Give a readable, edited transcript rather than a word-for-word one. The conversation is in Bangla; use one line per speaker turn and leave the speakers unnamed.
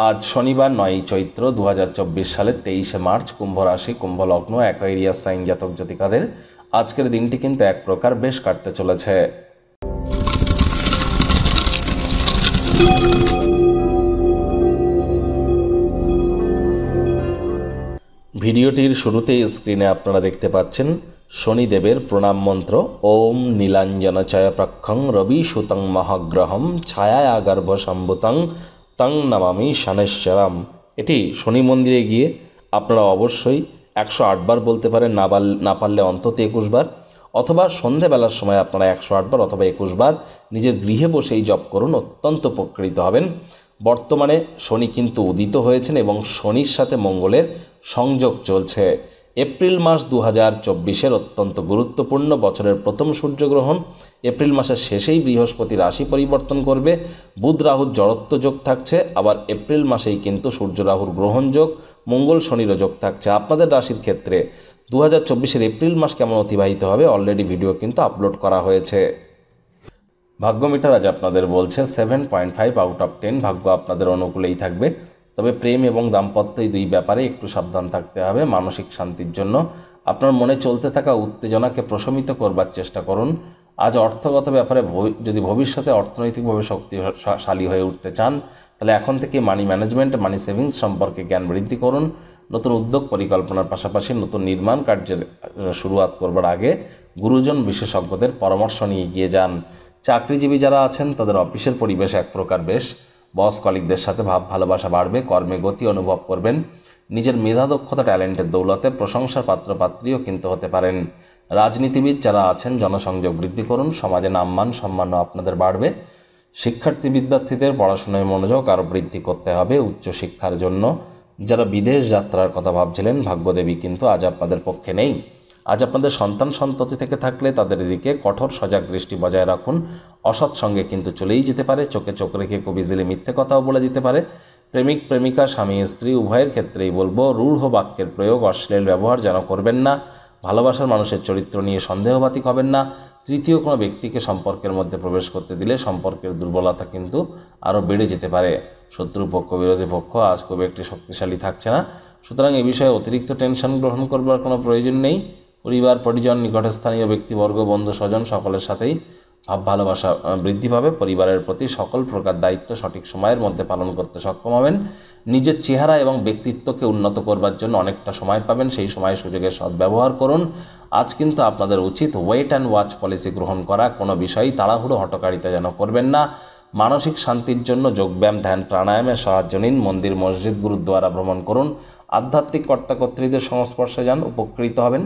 আজ শনিবার 9 চৈত্র 2024 সালের 23 মার্চ, কুম্ভ রাশি, কুম্ভ লগ্ন, অ্যাকোয়ারিয়াস সাইন জাতক জাতিকাদের আজকের দিনটি কিন্তু এক প্রকার বেশ কাটতে চলেছে। ভিডিওটির শুরুতেই স্ক্রিনে আপনারা দেখতে পাচ্ছেন শনিদেবের প্রণাম মন্ত্র। ওম নীলাঞ্জন চয়প্রক্ষং রবি সুতং মহাগ্রহম ছায়া গর্ভ সম্ভুতং তং নমামি শনেশ্বরম। এটি শনি মন্দিরে গিয়ে আপনারা অবশ্যই 108 বার বলতে পারেন, না পারলে অন্তত 21 বার, অথবা সন্ধেবেলার সময় আপনারা 108 বার অথবা 21 বার নিজের গৃহে বসেই জপ করুন, অত্যন্ত উপকৃত হবেন। বর্তমানে শনি কিন্তু উদিত হয়েছেন এবং শনির সাথে মঙ্গলের সংযোগ চলছে। এপ্রিল মাস 2024-এর অত্যন্ত গুরুত্বপূর্ণ বছরের প্রথম সূর্যগ্রহণ। এপ্রিল মাসের শেষেই বৃহস্পতি রাশি পরিবর্তন করবে, বুধ রাহুর জড়ত্ব যোগ থাকছে, আবার এপ্রিল মাসেই কিন্তু সূর্য রাহুর গ্রহণ যোগ, মঙ্গল শনিরও যোগ থাকছে। আপনাদের রাশির ক্ষেত্রে 2024-এর এপ্রিল মাস কেমন অতিবাহিত হবে অলরেডি ভিডিও কিন্তু আপলোড করা হয়েছে। ভাগ্য মিটার আজ আপনাদের বলছে 7.5 আউট অফ 10। ভাগ্য আপনাদের অনুকূলেই থাকবে, তবে প্রেম এবং দাম্পত্য এই দুই ব্যাপারে একটু সাবধান থাকতে হবে। মানসিক শান্তির জন্য আপনার মনে চলতে থাকা উত্তেজনাকে প্রশমিত করবার চেষ্টা করুন। আজ অর্থগত ব্যাপারে যদি ভবিষ্যতে অর্থনৈতিকভাবে শক্তিশালী হয়ে উঠতে চান, তাহলে এখন থেকে মানি ম্যানেজমেন্ট, মানি সেভিংস সম্পর্কে জ্ঞান বৃদ্ধি করুন। নতুন উদ্যোগ পরিকল্পনার পাশাপাশি নতুন নির্মাণ কার্যের শুরুয়াত করবার আগে গুরুজন বিশেষজ্ঞদের পরামর্শ নিয়ে এগিয়ে যান। চাকরিজীবী যারা আছেন তাদের অফিসের পরিবেশ এক প্রকার বেশ, বস কলিগদের সাথে ভাব ভালোবাসা বাড়বে, কর্মে গতি অনুভব করবেন। নিজের মেধা দক্ষতা ট্যালেন্টের দৌলতে প্রশংসার পাত্রপাত্রীও কিন্তু হতে পারেন। রাজনীতিবিদ যারা আছেন জনসংযোগ বৃদ্ধি করুন, সমাজে নামমান সম্মানও আপনাদের বাড়বে। শিক্ষার্থী বিদ্যার্থীদের পড়াশোনায় মনোযোগ আরও বৃদ্ধি করতে হবে উচ্চশিক্ষার জন্য। যারা বিদেশ যাত্রার কথা ভাবছিলেন, ভাগ্যদেবী কিন্তু আজ আপনাদের পক্ষে নেই। আজ আপনাদের সন্তান সন্ততি থেকে থাকলে তাদের দিকে কঠোর সজাগ দৃষ্টি বজায় রাখুন। অসৎ সঙ্গে কিন্তু চলেই যেতে পারে, চোখে চোখ রেখে খুব ইজিলি মিথ্যে কথাও বলে যেতে পারে। প্রেমিক প্রেমিকা, স্বামী স্ত্রী উভয়ের ক্ষেত্রেই বলবো রূঢ় বাক্যের প্রয়োগ, অশ্লীল ব্যবহার যেন করবেন না। ভালোবাসার মানুষের চরিত্র নিয়ে সন্দেহবাতিক হবেন না। তৃতীয় কোনো ব্যক্তিকে সম্পর্কের মধ্যে প্রবেশ করতে দিলে সম্পর্কের দুর্বলতা কিন্তু আরও বেড়ে যেতে পারে। শত্রুপক্ষ, বিরোধী পক্ষ আজ খুব একটি শক্তিশালী থাকছে না, সুতরাং এ বিষয়ে অতিরিক্ত টেনশন গ্রহণ করবার কোনো প্রয়োজন নেই। পরিবার পরিজন, নিকটস্থানীয় ব্যক্তিবর্গ, বন্ধু স্বজন সকলের সাথেই ভাব ভালোবাসা বৃদ্ধি পাবে। পরিবারের প্রতি সকল প্রকার দায়িত্ব সঠিক সময়ের মধ্যে পালন করতে সক্ষম হবেন। নিজের চেহারা এবং ব্যক্তিত্বকে উন্নত করবার জন্য অনেকটা সময় পাবেন, সেই সময় সুযোগের সদ্ব্যবহার করুন। আজ কিন্তু আপনাদের উচিত ওয়েট অ্যান্ড ওয়াচ পলিসি গ্রহণ করা, কোনো বিষয়ই তাড়াহুড়ো হটকারিতা যেন করবেন না। মানসিক শান্তির জন্য যোগব্যায়াম, ধ্যান, প্রাণায়ামের সাহায্য নিন। মন্দির, মসজিদ, গুরুদ্বারা ভ্রমণ করুন। আধ্যাত্মিক কর্তাকর্ত্রীদের সংস্পর্শে যান, উপকৃত হবেন।